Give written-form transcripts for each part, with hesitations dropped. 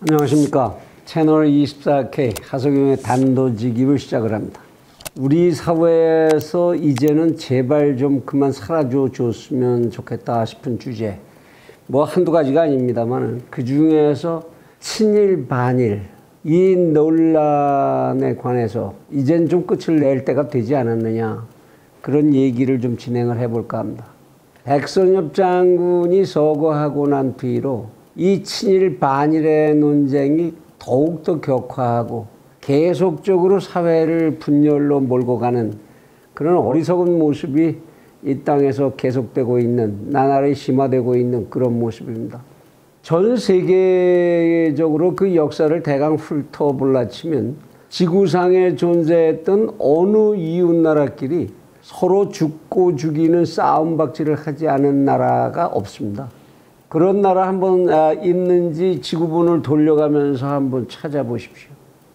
안녕하십니까. 채널 24K 하석영의 단도직입을 시작을 합니다. 우리 사회에서 이제는 제발 좀 그만 사라져 줬으면 좋겠다 싶은 주제, 뭐 한두 가지가 아닙니다만 그 중에서 친일 반일 이 논란에 관해서 이젠 좀 끝을 낼 때가 되지 않았느냐, 그런 얘기를 좀 진행을 해볼까 합니다. 백선엽 장군이 서거하고 난 뒤로 이 친일 반일의 논쟁이 더욱더 격화하고 계속적으로 사회를 분열로 몰고 가는 그런 어리석은 모습이 이 땅에서 계속되고 있는, 나날이 심화되고 있는 그런 모습입니다. 전 세계적으로 그 역사를 대강 훑어볼라치면 지구상에 존재했던 어느 이웃나라끼리 서로 죽고 죽이는 싸움박질을 하지 않은 나라가 없습니다. 그런 나라 한번 있는지 지구본을 돌려가면서 한번 찾아보십시오.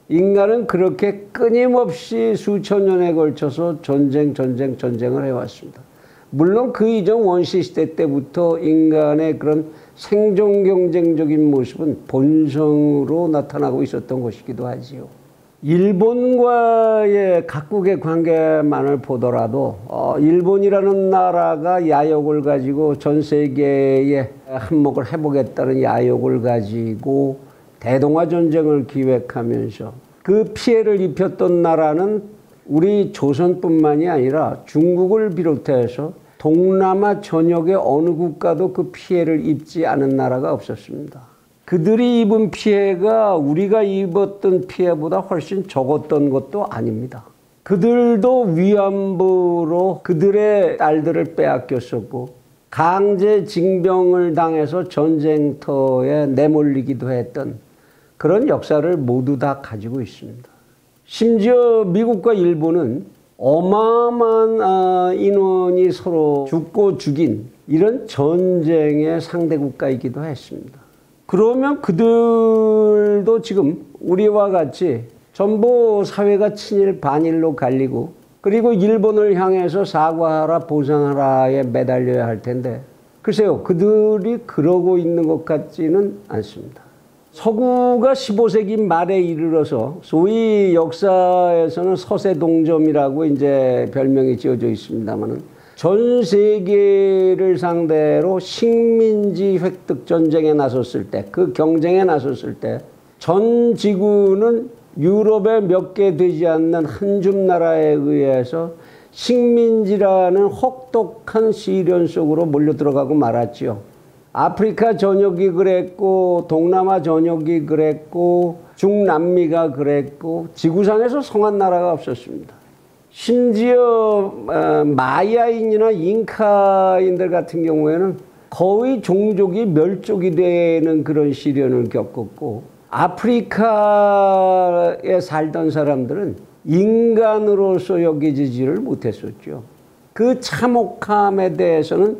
인간은 그렇게 끊임없이 수천 년에 걸쳐서 전쟁을 해왔습니다. 물론 그 이전 원시시대 때부터 인간의 그런 생존 경쟁적인 모습은 본성으로 나타나고 있었던 것이기도 하지요. 일본과의 각국의 관계만을 보더라도 일본이라는 나라가 야욕을 가지고 전 세계에 한몫을 해보겠다는 야욕을 가지고 대동아 전쟁을 기획하면서 그 피해를 입혔던 나라는 우리 조선뿐만이 아니라 중국을 비롯해서 동남아 전역의 어느 국가도 그 피해를 입지 않은 나라가 없었습니다. 그들이 입은 피해가 우리가 입었던 피해보다 훨씬 적었던 것도 아닙니다. 그들도 위안부로 그들의 딸들을 빼앗겼었고 강제 징병을 당해서 전쟁터에 내몰리기도 했던 그런 역사를 모두 다 가지고 있습니다. 심지어 미국과 일본은 어마어마한 인원이 서로 죽고 죽인 이런 전쟁의 상대국가이기도 했습니다. 그러면 그들도 지금 우리와 같이 전부 사회가 친일 반일로 갈리고 그리고 일본을 향해서 사과하라 보상하라에 매달려야 할 텐데 글쎄요, 그들이 그러고 있는 것 같지는 않습니다. 서구가 15세기 말에 이르러서 소위 역사에서는 서세동점이라고 이제 별명이 지어져 있습니다만은 전 세계를 상대로 식민지 획득 전쟁에 나섰을 때, 그 경쟁에 나섰을 때 전 지구는 유럽의 몇 개 되지 않는 한 줌 나라에 의해서 식민지라는 혹독한 시련 속으로 몰려들어가고 말았지요. 아프리카 전역이 그랬고 동남아 전역이 그랬고 중남미가 그랬고 지구상에서 성한 나라가 없었습니다. 심지어 마야인이나 잉카인들 같은 경우에는 거의 종족이 멸족이 되는 그런 시련을 겪었고 아프리카에 살던 사람들은 인간으로서 여기지지를 못했었죠. 그 참혹함에 대해서는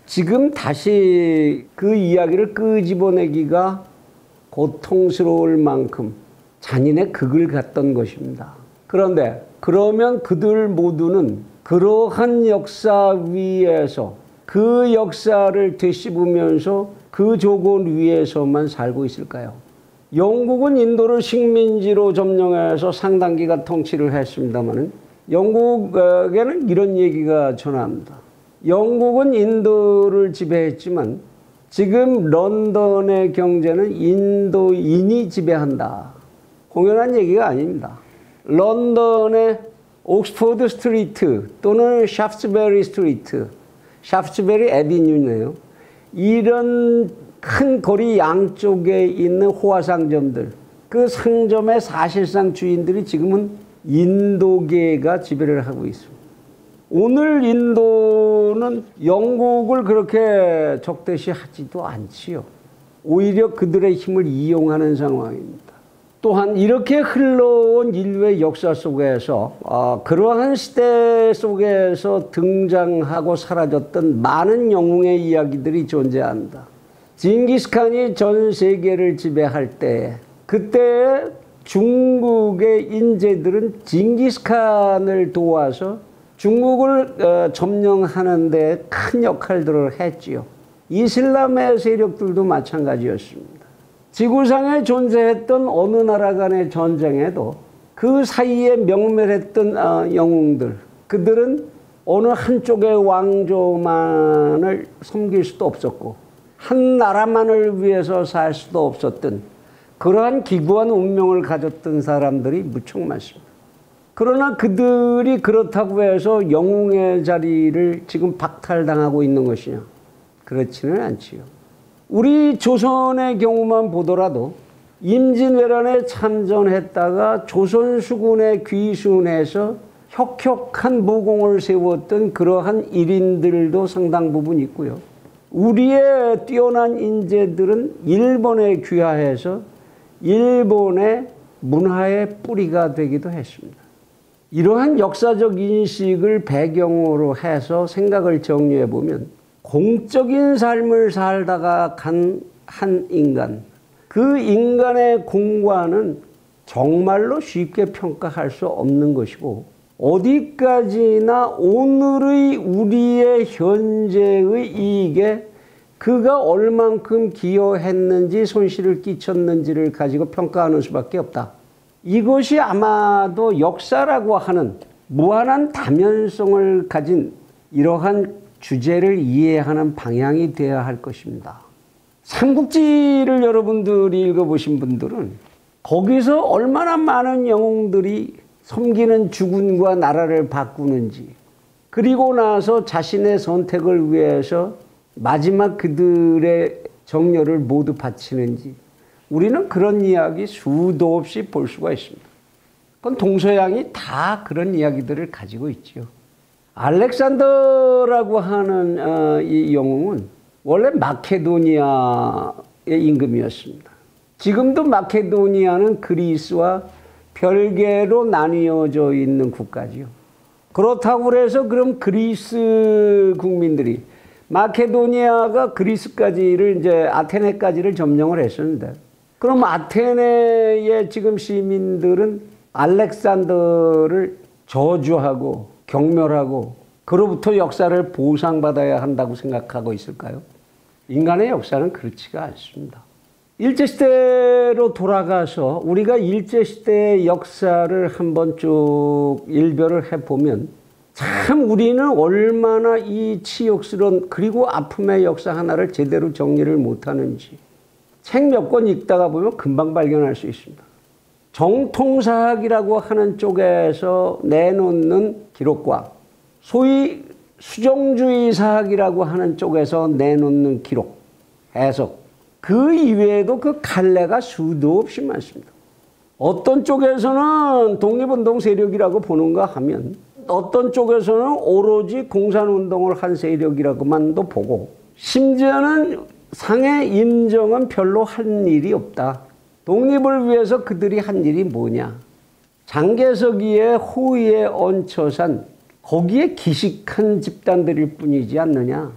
지금 다시 그 이야기를 끄집어내기가 고통스러울 만큼 잔인의 극을 갔던 것입니다. 그런데 그러면 그들 모두는 그러한 역사 위에서 그 역사를 되씹으면서 그 조건 위에서만 살고 있을까요? 영국은 인도를 식민지로 점령해서 상당 기간 통치를 했습니다만 영국에는 이런 얘기가 전합니다. 영국은 인도를 지배했지만 지금 런던의 경제는 인도인이 지배한다. 공연한 얘기가 아닙니다. 런던의 옥스퍼드 스트리트 또는 샤프트베리 스트리트, 샤프트베리 애비뉴네요. 이런 큰 거리 양쪽에 있는 호화상점들, 그 상점의 사실상 주인들이 지금은 인도계가 지배를 하고 있습니다. 오늘 인도는 영국을 그렇게 적대시하지도 않지요. 오히려 그들의 힘을 이용하는 상황입니다. 또한 이렇게 흘러온 인류의 역사 속에서 그러한 시대 속에서 등장하고 사라졌던 많은 영웅의 이야기들이 존재한다. 징기스칸이 전 세계를 지배할 때 그때 중국의 인재들은 징기스칸을 도와서 중국을 점령하는 데 큰 역할들을 했지요. 이슬람의 세력들도 마찬가지였습니다. 지구상에 존재했던 어느 나라 간의 전쟁에도 그 사이에 명멸했던 영웅들, 그들은 어느 한쪽의 왕조만을 섬길 수도 없었고 한 나라만을 위해서 살 수도 없었던 그러한 기구한 운명을 가졌던 사람들이 무척 많습니다. 그러나 그들이 그렇다고 해서 영웅의 자리를 지금 박탈당하고 있는 것이냐? 그렇지는 않지요. 우리 조선의 경우만 보더라도 임진왜란에 참전했다가 조선 수군에 귀순해서 혁혁한 무공을 세웠던 그러한 일인들도 상당 부분 있고요. 우리의 뛰어난 인재들은 일본에 귀화해서 일본의 문화의 뿌리가 되기도 했습니다. 이러한 역사적 인식을 배경으로 해서 생각을 정리해 보면 공적인 삶을 살다가 간 한 인간, 그 인간의 공과는 정말로 쉽게 평가할 수 없는 것이고 어디까지나 오늘의 우리의 현재의 이익에 그가 얼만큼 기여했는지 손실을 끼쳤는지를 가지고 평가하는 수밖에 없다. 이것이 아마도 역사라고 하는 무한한 다면성을 가진 이러한 주제를 이해하는 방향이 되어야 할 것입니다. 삼국지를 여러분들이 읽어보신 분들은 거기서 얼마나 많은 영웅들이 섬기는 주군과 나라를 바꾸는지, 그리고 나서 자신의 선택을 위해서 마지막 그들의 정열을 모두 바치는지, 우리는 그런 이야기 수도 없이 볼 수가 있습니다. 그건 동서양이 다 그런 이야기들을 가지고 있죠. 알렉산더라고 하는 이 영웅은 원래 마케도니아의 임금이었습니다. 지금도 마케도니아는 그리스와 별개로 나뉘어져 있는 국가지요. 그렇다고 해서 그럼 그리스 국민들이 마케도니아가 그리스까지를 이제 아테네까지를 점령을 했었는데, 그럼 아테네의 지금 시민들은 알렉산더를 저주하고 경멸하고 그로부터 역사를 보상받아야 한다고 생각하고 있을까요? 인간의 역사는 그렇지가 않습니다. 일제시대로 돌아가서 우리가 일제시대의 역사를 한번 쭉 일별을 해보면 참 우리는 얼마나 이 치욕스러운 그리고 아픔의 역사 하나를 제대로 정리를 못하는지 책 몇 권 읽다가 보면 금방 발견할 수 있습니다. 정통사학이라고 하는 쪽에서 내놓는 기록과 소위 수정주의 사학이라고 하는 쪽에서 내놓는 기록, 해석, 그 이외에도 그 갈래가 수도 없이 많습니다. 어떤 쪽에서는 독립운동 세력이라고 보는가 하면 어떤 쪽에서는 오로지 공산운동을 한 세력이라고만도 보고, 심지어는 상해 임정은 별로 한 일이 없다. 독립을 위해서 그들이 한 일이 뭐냐. 장개석이의 호위에 얹혀산 거기에 기식한 집단들일 뿐이지 않느냐.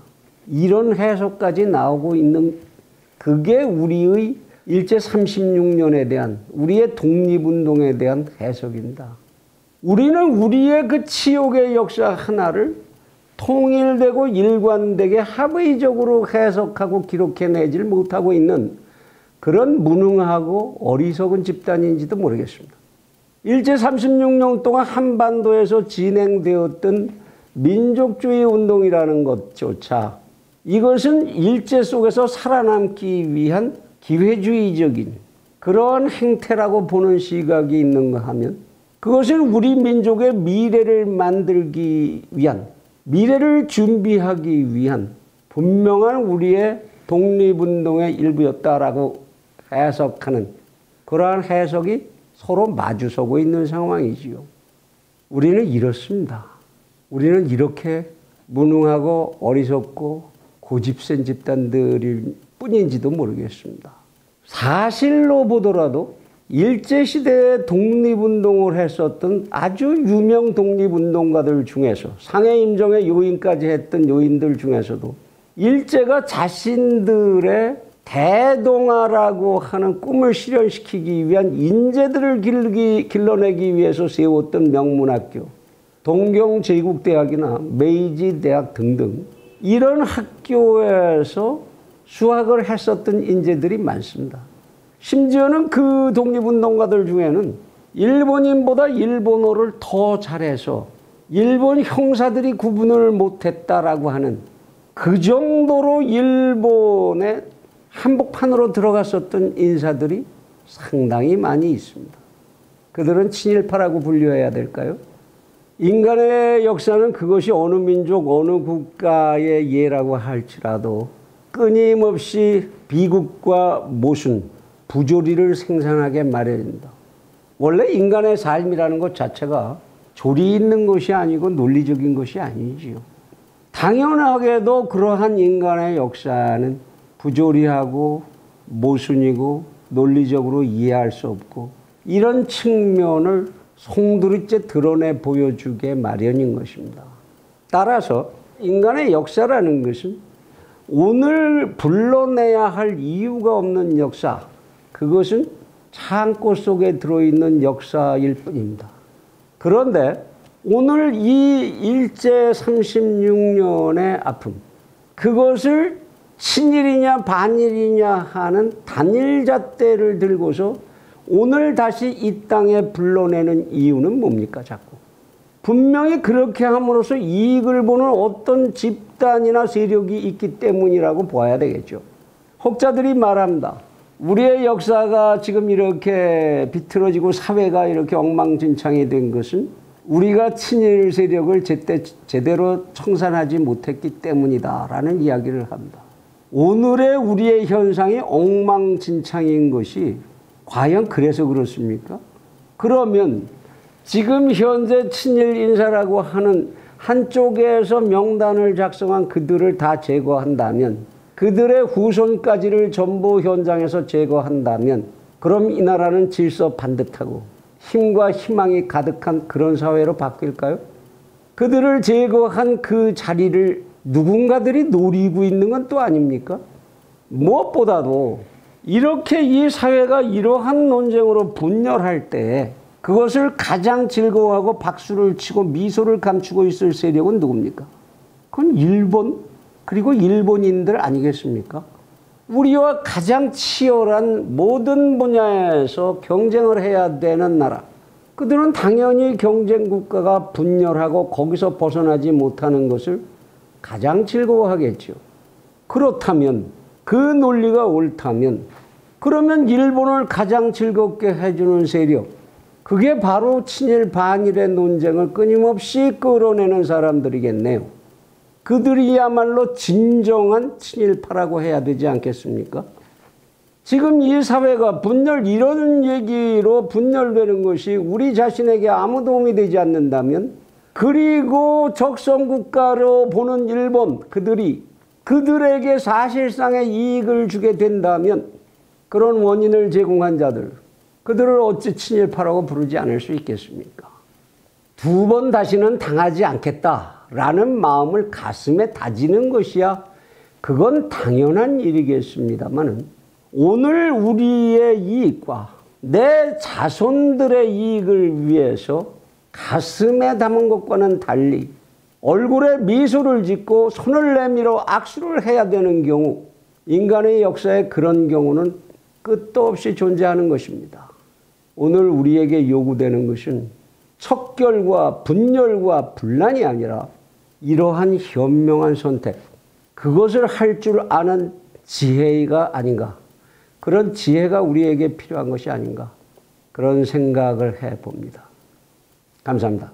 이런 해석까지 나오고 있는, 그게 우리의 일제 36년에 대한 우리의 독립운동에 대한 해석입니다. 우리는 우리의 그 치욕의 역사 하나를 통일되고 일관되게 합의적으로 해석하고 기록해내질 못하고 있는 그런 무능하고 어리석은 집단인지도 모르겠습니다. 일제 36년 동안 한반도에서 진행되었던 민족주의 운동이라는 것조차 이것은 일제 속에서 살아남기 위한 기회주의적인 그러한 행태라고 보는 시각이 있는가 하면 그것은 우리 민족의 미래를 만들기 위한, 미래를 준비하기 위한 분명한 우리의 독립운동의 일부였다라고 해석하는 그러한 해석이 서로 마주서고 있는 상황이지요. 우리는 이렇습니다. 우리는 이렇게 무능하고 어리석고 고집센 집단들일 뿐인지도 모르겠습니다. 사실로 보더라도 일제시대에 독립운동을 했었던 아주 유명 독립운동가들 중에서 상해 임정의 요인까지 했던 요인들 중에서도 일제가 자신들의 대동아라고 하는 꿈을 실현시키기 위한 인재들을 길러내기 위해서 세웠던 명문학교, 동경제국대학이나 메이지대학 등등 이런 학교에서 수학을 했었던 인재들이 많습니다. 심지어는 그 독립운동가들 중에는 일본인보다 일본어를 더 잘해서 일본 형사들이 구분을 못했다라고 하는 그 정도로 일본의 한복판으로 들어갔었던 인사들이 상당히 많이 있습니다. 그들은 친일파라고 분류해야 될까요? 인간의 역사는 그것이 어느 민족, 어느 국가의 예라고 할지라도 끊임없이 비극과 모순, 부조리를 생산하게 마련입니다. 원래 인간의 삶이라는 것 자체가 조리 있는 것이 아니고 논리적인 것이 아니지요. 당연하게도 그러한 인간의 역사는 부조리하고 모순이고 논리적으로 이해할 수 없고 이런 측면을 송두리째 드러내 보여주게 마련인 것입니다. 따라서 인간의 역사라는 것은 오늘 불러내야 할 이유가 없는 역사, 그것은 창고 속에 들어있는 역사일 뿐입니다. 그런데 오늘 이 일제 36년의 아픔, 그것을 친일이냐 반일이냐 하는 단일잣대를 들고서 오늘 다시 이 땅에 불러내는 이유는 뭡니까 자꾸? 분명히 그렇게 함으로써 이익을 보는 어떤 집단이나 세력이 있기 때문이라고 봐야 되겠죠. 혹자들이 말합니다. 우리의 역사가 지금 이렇게 비틀어지고 사회가 이렇게 엉망진창이 된 것은 우리가 친일 세력을 제대로 청산하지 못했기 때문이다라는 이야기를 합니다. 오늘의 우리의 현상이 엉망진창인 것이 과연 그래서 그렇습니까? 그러면 지금 현재 친일 인사라고 하는 한쪽에서 명단을 작성한 그들을 다 제거한다면, 그들의 후손까지를 전부 현장에서 제거한다면, 그럼 이 나라는 질서 반듯하고 힘과 희망이 가득한 그런 사회로 바뀔까요? 그들을 제거한 그 자리를 누군가들이 노리고 있는 건 또 아닙니까? 무엇보다도 이렇게 이 사회가 이러한 논쟁으로 분열할 때 그것을 가장 즐거워하고 박수를 치고 미소를 감추고 있을 세력은 누굽니까? 그건 일본, 그리고 일본인들 아니겠습니까? 우리와 가장 치열한 모든 분야에서 경쟁을 해야 되는 나라. 그들은 당연히 경쟁 국가가 분열하고 거기서 벗어나지 못하는 것을 가장 즐거워하겠죠. 그렇다면, 그 논리가 옳다면, 그러면 일본을 가장 즐겁게 해주는 세력, 그게 바로 친일 반일의 논쟁을 끊임없이 끌어내는 사람들이겠네요. 그들이야말로 진정한 친일파라고 해야 되지 않겠습니까? 지금 이 사회가 분열, 이런 얘기로 분열되는 것이 우리 자신에게 아무 도움이 되지 않는다면, 그리고 적성국가로 보는 일본, 그들에게 사실상의 이익을 주게 된다면 그런 원인을 제공한 자들, 그들을 어찌 친일파라고 부르지 않을 수 있겠습니까? 두 번 다시는 당하지 않겠다라는 마음을 가슴에 다지는 것이야 그건 당연한 일이겠습니다만은, 오늘 우리의 이익과 내 자손들의 이익을 위해서 가슴에 담은 것과는 달리 얼굴에 미소를 짓고 손을 내밀어 악수를 해야 되는 경우, 인간의 역사에 그런 경우는 끝도 없이 존재하는 것입니다. 오늘 우리에게 요구되는 것은 척결과 분열과 분란이 아니라 이러한 현명한 선택, 그것을 할 줄 아는 지혜가 아닌가, 그런 지혜가 우리에게 필요한 것이 아닌가, 그런 생각을 해봅니다. 감사합니다.